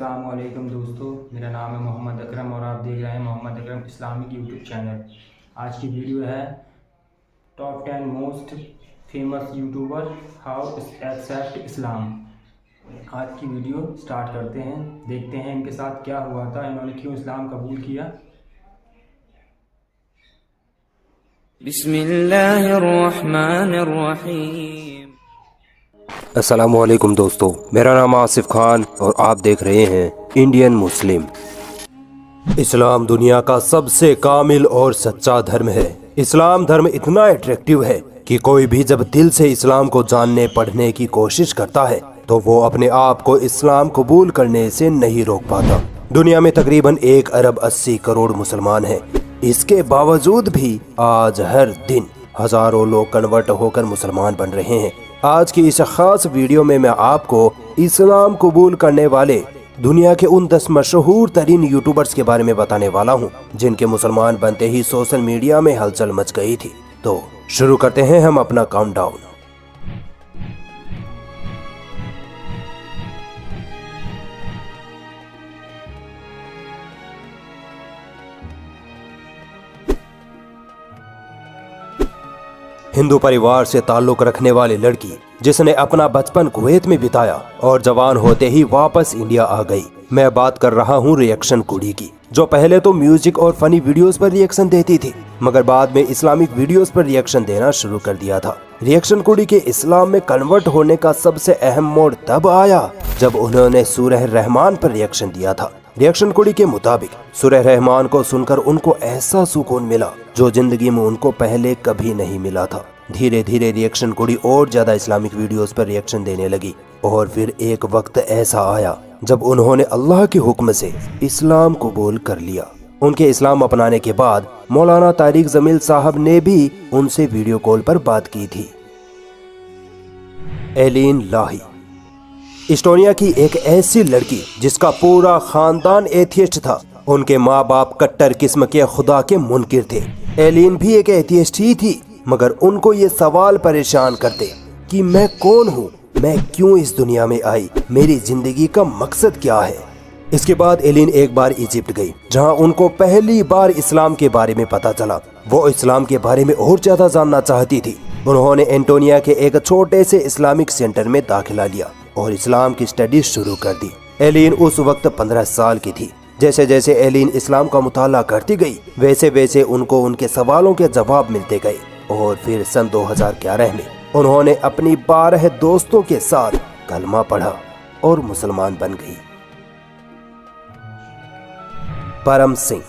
अस्सलामुअलैकुम दोस्तों, मेरा नाम है मोहम्मद अकरम और आप देख रहे हैं Mohammad Akram Islamic YouTube channel. आज की वीडियो है top 10 most famous YouTuber how accept Islam. आज की वीडियो स्टार्ट करते हैं, देखते हैं इनके साथ क्या हुआ था, इन्होंने क्यों इस्लाम कबूल किया। बिस्मिल्लाहिर्रहमानिर्रहीम। अस्सलामुअलैकुम दोस्तों, मेरा नाम आसिफ खान और आप देख रहे हैं इंडियन मुस्लिम। इस्लाम दुनिया का सबसे कामिल और सच्चा धर्म है। इस्लाम धर्म इतना अट्रैक्टिव है कि कोई भी जब दिल से इस्लाम को जानने पढ़ने की कोशिश करता है तो वो अपने आप को इस्लाम कबूल करने से नहीं रोक पाता। दुनिया में तकरीबन 1 अरब 80 करोड़ मुसलमान हैं। इसके बावजूद भी आज हर दिन हजारों लोग कन्वर्ट होकर मुसलमान बन रहे हैं। आज की इस खास वीडियो में मैं आपको इस्लाम कबूल करने वाले दुनिया के उन 10 मशहूर तरीन यूट्यूबर्स के बारे में बताने वाला हूं, जिनके मुसलमान बनते ही सोशल मीडिया में हलचल मच गई थी। तो शुरू करते हैं हम अपना काउंटडाउन। हिंदू परिवार से ताल्लुक रखने वाली लड़की जिसने अपना बचपन कुवैत में बिताया और जवान होते ही वापस इंडिया आ गई। मैं बात कर रहा हूँ रिएक्शन कुड़ी की, जो पहले तो म्यूजिक और फनी वीडियोस पर रिएक्शन देती थी, मगर बाद में इस्लामिक वीडियोस पर रिएक्शन देना शुरू कर दिया था। रिएक्शन कुड़ी के इस्लाम में कन्वर्ट होने का सबसे अहम मोड़ तब आया जब उन्होंने सूरह रहमान पर रिएक्शन दिया था। रिएक्शन कुड़ी के मुताबिक सूरह रहमान को सुनकर उनको ऐसा सुकून मिला जो जिंदगी में उनको पहले कभी नहीं मिला था। धीरे धीरे रिएक्शन कुड़ी और ज्यादा इस्लामिक वीडियोस पर रिएक्शन देने लगी और फिर एक वक्त ऐसा आया जब उन्होंने अल्लाह के हुक्म से इस्लाम कबूल कर लिया। उनके इस्लाम अपनाने के बाद मौलाना तारिक जमील साहब ने भी उनसे वीडियो कॉल पर बात की थी। एलिन लाही इस्टोनिया की एक ऐसी लड़की जिसका पूरा खानदान एथियस्ट था। उनके माँ बाप कट्टर किस्म के खुदा के मुनकिर थे। एलिन भी एक एथियस्ट ही थी, मगर उनको ये सवाल परेशान करते कि मैं कौन हूँ, मैं क्यों इस दुनिया में आई, मेरी जिंदगी का मकसद क्या है। इसके बाद एलिन एक बार इजिप्ट गई, जहाँ उनको पहली बार इस्लाम के बारे में पता चला। वो इस्लाम के बारे में और ज्यादा जानना चाहती थी। उन्होंने एंटोनिया के एक छोटे से इस्लामिक सेंटर में दाखिला लिया और इस्लाम की स्टडी शुरू कर दी। एलिन उस वक्त 15 साल की थी। जैसे जैसे एलिन इस्लाम का मुताला करती गई, वैसे वैसे उनको उनके सवालों के जवाब मिलते गए और फिर सन 2011 में उन्होंने अपनी 12 दोस्तों के साथ कलमा पढ़ा और मुसलमान बन गई। परम सिंह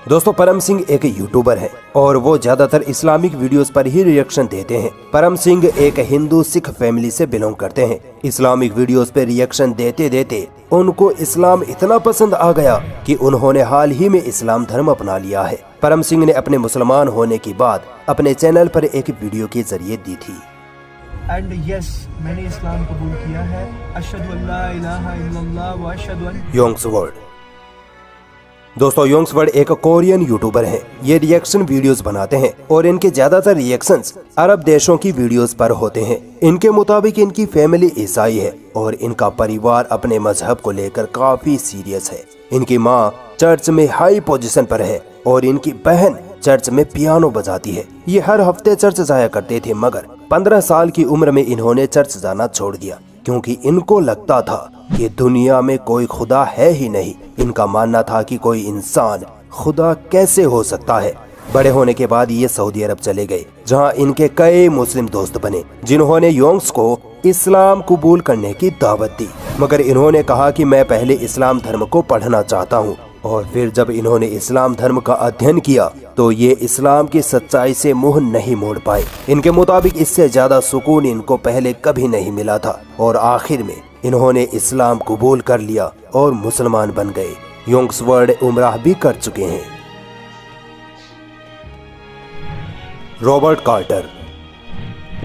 दोस्तों, परम सिंह एक यूट्यूबर है और वो ज्यादातर इस्लामिक वीडियोस पर ही रिएक्शन देते हैं। परम सिंह एक हिंदू सिख फैमिली से बिलोंग करते हैं। इस्लामिक वीडियोस पे रिएक्शन देते देते उनको इस्लाम इतना पसंद आ गया कि उन्होंने हाल ही में इस्लाम धर्म अपना लिया है। परम सिंह ने अपने मुसलमान होने की बात अपने चैनल पर एक वीडियो के जरिए दी थी। एंड यस, मैंने इस्लाम कबूल किया है। अशहदु अल्ला इलाहा इल्लल्लाह व अशहदु अन्न योंग्सवर्ड दोस्तों, योंग्सवर्ड एक कोरियन यूट्यूबर है। ये रिएक्शन वीडियोस बनाते हैं और इनके ज्यादातर रिएक्शंस अरब देशों की वीडियोस पर होते हैं। इनके मुताबिक इनकी फैमिली ईसाई है और इनका परिवार अपने मजहब को लेकर काफी सीरियस है। इनकी माँ चर्च में हाई पोजीशन पर है और इनकी बहन चर्च में पियानो बजाती है। ये हर हफ्ते चर्च जाया करते थे, मगर 15 साल की उम्र में इन्होंने चर्च जाना छोड़ दिया क्योंकि इनको लगता था कि दुनिया में कोई खुदा है ही नहीं। इनका मानना था कि कोई इंसान खुदा कैसे हो सकता है। बड़े होने के बाद ये सऊदी अरब चले गए, जहां इनके कई मुस्लिम दोस्त बने जिन्होंने योंग्स को इस्लाम कबूल करने की दावत दी। मगर इन्होंने कहा कि मैं पहले इस्लाम धर्म को पढ़ना चाहता हूँ। और फिर जब इन्होंने इस्लाम धर्म का अध्ययन किया तो ये इस्लाम की सच्चाई से मुंह नहीं मोड़ पाए। इनके मुताबिक इससे ज्यादा सुकून इनको पहले कभी नहीं मिला था और आखिर में इन्होंने इस्लाम कबूल कर लिया और मुसलमान बन गए। योंग्सवर्ड उम्राह भी कर चुके हैं। रॉबर्ट कार्टर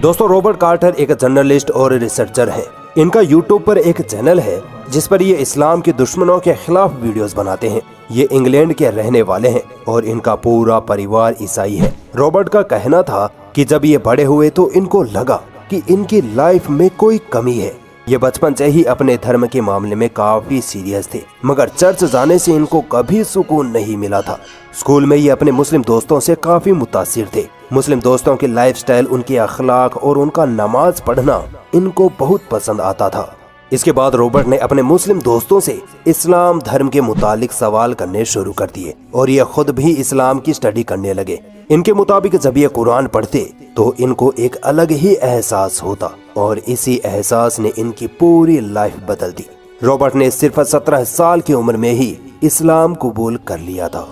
दोस्तों, रॉबर्ट कार्टर एक जर्नलिस्ट और रिसर्चर है। इनका यूट्यूब पर एक चैनल है जिस पर ये इस्लाम के दुश्मनों के खिलाफ वीडियोस बनाते हैं। ये इंग्लैंड के रहने वाले हैं और इनका पूरा परिवार ईसाई है। रॉबर्ट का कहना था कि जब ये बड़े हुए तो इनको लगा कि इनकी लाइफ में कोई कमी है। ये बचपन से ही अपने धर्म के मामले में काफी सीरियस थे, मगर चर्च जाने से इनको कभी सुकून नहीं मिला था। स्कूल में ये अपने मुस्लिम दोस्तों से काफी मुतासिर थे। मुस्लिम दोस्तों के लाइफस्टाइल, उनके अखलाक और उनका नमाज पढ़ना इनको बहुत पसंद आता था। इसके बाद रॉबर्ट ने अपने मुस्लिम दोस्तों से इस्लाम धर्म के मुतालिक सवाल करने शुरू कर दिए और ये खुद भी इस्लाम की स्टडी करने लगे। इनके मुताबिक जब ये कुरान पढ़ते तो इनको एक अलग ही एहसास होता और इसी एहसास ने इनकी पूरी लाइफ बदल दी। रॉबर्ट ने सिर्फ 17 साल की उम्र में ही इस्लाम कबूल कर लिया था।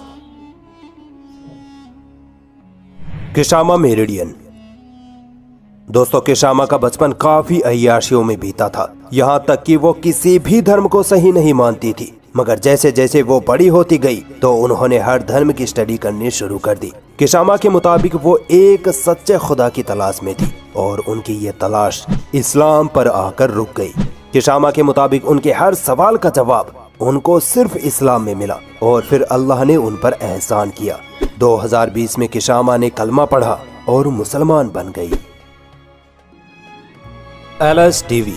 किशामा मेरिडियन। दोस्तों, किशामा का बचपन काफी अय्याशियों में बीता था, यहाँ तक कि वो किसी भी धर्म को सही नहीं मानती थी। मगर जैसे जैसे वो बड़ी होती गई तो उन्होंने हर धर्म की स्टडी करनी शुरू कर दी। किशामा के मुताबिक वो एक सच्चे खुदा की तलाश में थी और उनकी ये तलाश इस्लाम पर आकर रुक गई। किशामा के मुताबिक उनके हर सवाल का जवाब उनको सिर्फ इस्लाम में मिला और फिर अल्लाह ने उन पर एहसान किया। 2020 में किशामा ने कलमा पढ़ा और मुसलमान बन गई। LS TV.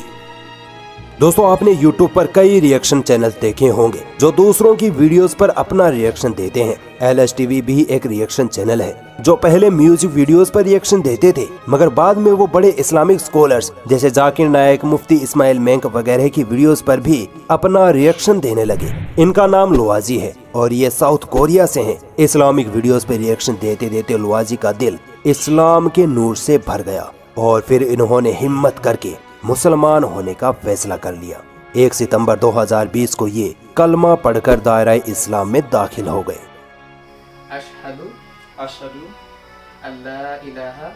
दोस्तों, आपने YouTube पर कई रिएक्शन चैनल देखे होंगे जो दूसरों की वीडियोस पर अपना रिएक्शन देते हैं। एलएस टीवी भी एक रिएक्शन चैनल है जो पहले म्यूजिक वीडियोस पर रिएक्शन देते थे, मगर बाद में वो बड़े इस्लामिक स्कॉलर्स जैसे जाकिर नायक, मुफ्ती इस्माइल मेंक वगैरह की वीडियोस पर भी अपना रिएक्शन देने लगे। इनका नाम लुआजी है और ये साउथ कोरिया से हैं। इस्लामिक वीडियोस पर रिएक्शन देते देते लुआजी का दिल इस्लाम के नूर से भर गया और फिर इन्होंने हिम्मत करके मुसलमान होने का फैसला कर लिया। 1 सितंबर 2020 को ये कलमा पढ़कर दायरा इस्लाम में दाखिल हो गए। अशहदु अल्ला इलाहा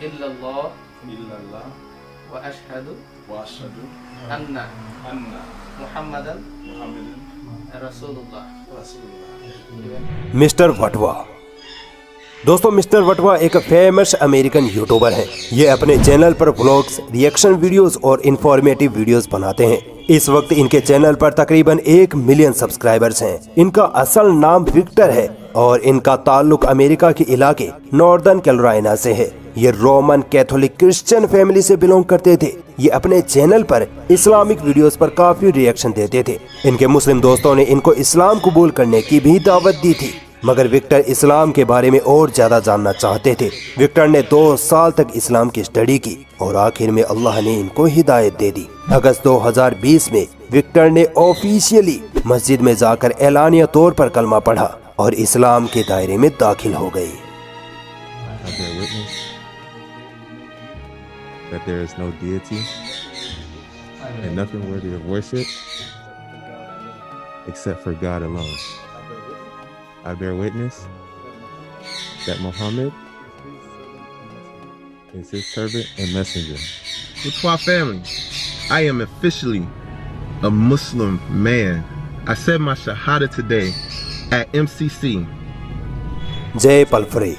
इल्लल्लाह व अशहदु अन्ना मुहम्मदन रसूलुल्लाह। मिस्टर वटवा। दोस्तों, मिस्टर वटवा एक फेमस अमेरिकन यूट्यूबर हैं। ये अपने चैनल पर व्लॉग्स, रिएक्शन वीडियोस और इंफॉर्मेटिव वीडियोस बनाते हैं। इस वक्त इनके चैनल पर तकरीबन 1 मिलियन सब्सक्राइबर्स हैं। इनका असल नाम विक्टर है और इनका ताल्लुक अमेरिका के इलाके नॉर्दर्न कैरोलिना से है। ये रोमन कैथोलिक क्रिश्चियन फैमिली से बिलोंग करते थे। ये अपने चैनल पर इस्लामिक वीडियोस पर काफी रिएक्शन देते थे। इनके मुस्लिम दोस्तों ने इनको इस्लाम कबूल करने की भी दावत दी थी, मगर विक्टर इस्लाम के बारे में और ज्यादा जानना चाहते थे। विक्टर ने 2 साल तक इस्लाम की स्टडी की और आखिर में अल्लाह ने इनको हिदायत दे दी। अगस्त 2020 में विक्टर ने ऑफिशियली मस्जिद में जाकर एलानिया तौर पर कलमा पढ़ा और इस्लाम के दायरे में दाखिल हो गए। That there is no deity and nothing worthy of worship except for God alone. I bear witness that Muhammad is his servant and messenger. What's my family? I am officially a Muslim man. I said my shahada today at MCC. जय पलफ्रे।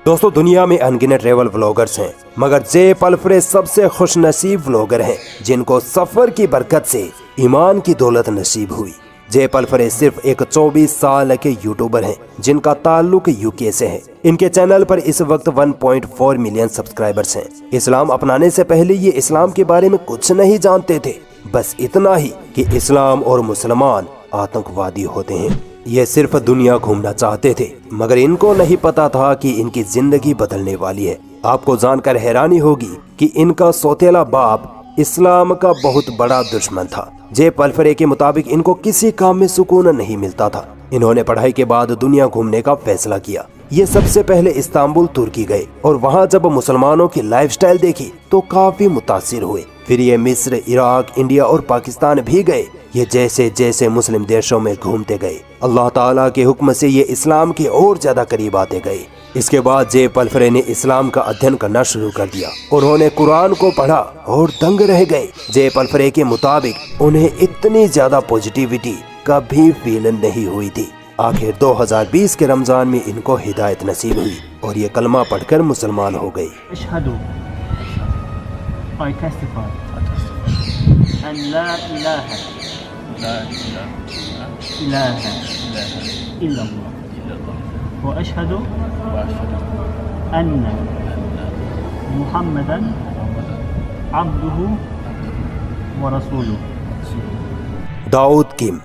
दोस्तों, दुनिया में अनगिनत travel vloggers हैं, मगर जय पलफ्रे सबसे खुशनसीब vlogger हैं जिनको सफर की बरकत से ईमान की दौलत नसीब हुई। जय पलफ्रे सिर्फ एक 24 साल के यूट्यूबर हैं जिनका ताल्लुक यूके से है। इनके चैनल पर इस वक्त 1.4 मिलियन सब्सक्राइबर्स हैं। इस्लाम अपनाने से पहले ये इस्लाम के बारे में कुछ नहीं जानते थे, बस इतना ही कि इस्लाम और मुसलमान आतंकवादी होते हैं। ये सिर्फ दुनिया घूमना चाहते थे, मगर इनको नहीं पता था कि इनकी जिंदगी बदलने वाली है। आपको जानकर हैरानी होगी कि इनका सौतेला बाप इस्लाम का बहुत बड़ा दुश्मन था। जय पलफ्रे के मुताबिक इनको किसी काम में सुकून नहीं मिलता था। इन्होंने पढ़ाई के बाद दुनिया घूमने का फैसला किया। ये सबसे पहले इस्तांबुल तुर्की गए और वहाँ जब मुसलमानों की लाइफस्टाइल देखी तो काफी मुतासिर हुए। फिर ये मिस्र, इराक, इंडिया और पाकिस्तान भी गए। ये जैसे जैसे मुस्लिम देशों में घूमते गए, अल्लाह ताला के हुक्म से ये इस्लाम के और ज्यादा करीब आते गए। इसके बाद जय पलफ्रे ने इस्लाम का अध्ययन करना शुरू कर दिया। उन्होंने कुरान को पढ़ा और दंग रह गए। जय पलफ्रे के मुताबिक उन्हें इतनी ज्यादा पॉजिटिविटी कभी फील नहीं हुई थी। आखिर 2020 के रमजान में इनको हिदायत नसीब हुई और ये कलमा पढ़कर मुसलमान हो गए। I testify an la ilaha illallah wa ashhadu anna Muhammadan अब्दुहु व रसूलुहु। दाऊद किम।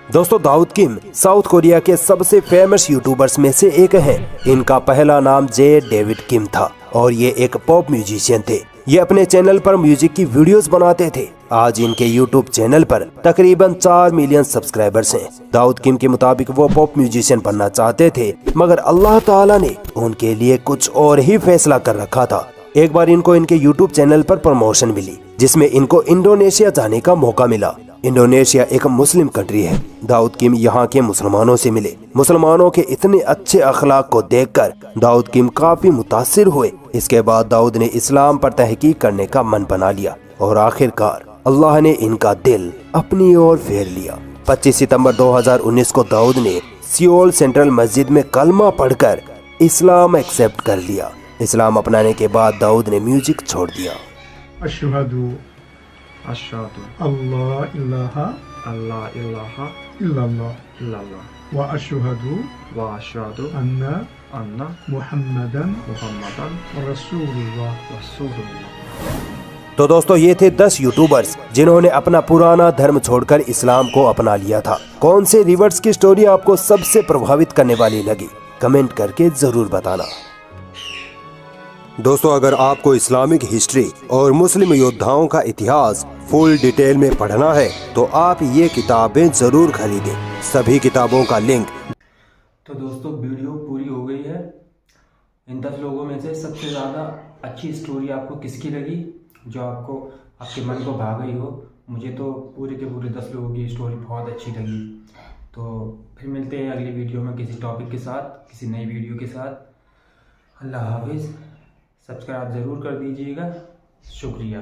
दोस्तों, दाऊद किम साउथ कोरिया के सबसे फेमस यूट्यूबर्स में से एक हैं। इनका पहला नाम जे डेविड किम था और ये एक पॉप म्यूजिशियन थे। ये अपने चैनल पर म्यूजिक की वीडियोस बनाते थे। आज इनके यूट्यूब चैनल पर तकरीबन 4 मिलियन सब्सक्राइबर्स हैं। दाऊद किम के मुताबिक वो पॉप म्यूजिशियन बनना चाहते थे, मगर अल्लाह ताला ने उनके लिए कुछ और ही फैसला कर रखा था। एक बार इनको इनके यूट्यूब चैनल पर प्रमोशन मिली, जिसमें इनको इंडोनेशिया जाने का मौका मिला। इंडोनेशिया एक मुस्लिम कंट्री है। दाऊद किम यहाँ के मुसलमानों से मिले। मुसलमानों के इतने अच्छे अखलाक को देखकर दाऊद किम काफी मुतासिर हुए। इसके बाद दाऊद ने इस्लाम पर तहकीक करने का मन बना लिया और आखिरकार अल्लाह ने इनका दिल अपनी ओर फेर लिया। 25 सितंबर 2019 को दाऊद ने सियोल सेंट्रल मस्जिद में कलमा पढ़कर इस्लाम एक्सेप्ट कर लिया। इस्लाम अपनाने के बाद दाऊद ने म्यूजिक छोड़ दिया। अशहदु अल्लाह इलाहा इल्लल्लाह व अशहदु अन्ना मुहम्मदन रसूलुल्लाह। तो दोस्तों, ये थे 10 यूट्यूबर्स जिन्होंने अपना पुराना धर्म छोड़कर इस्लाम को अपना लिया था। कौन से रिवर्स की स्टोरी आपको सबसे प्रभावित करने वाली लगी, कमेंट करके जरूर बताना। दोस्तों, अगर आपको इस्लामिक हिस्ट्री और मुस्लिम योद्धाओं का इतिहास फुल डिटेल में पढ़ना है तो आप ये किताबें जरूर खरीदें। सभी किताबों का लिंक। तो दोस्तों, वीडियो पूरी हो गई है। इन 10 लोगों में से सबसे ज़्यादा अच्छी स्टोरी आपको किसकी लगी, जो आपको आपके मन को भा गई हो? मुझे तो पूरे के पूरे 10 लोगों की स्टोरी बहुत अच्छी लगी। तो फिर मिलते हैं अगली वीडियो में किसी टॉपिक के साथ, किसी नई वीडियो के साथ। अल्लाह हाफिज़। सब्सक्राइब ज़रूर कर दीजिएगा। शुक्रिया।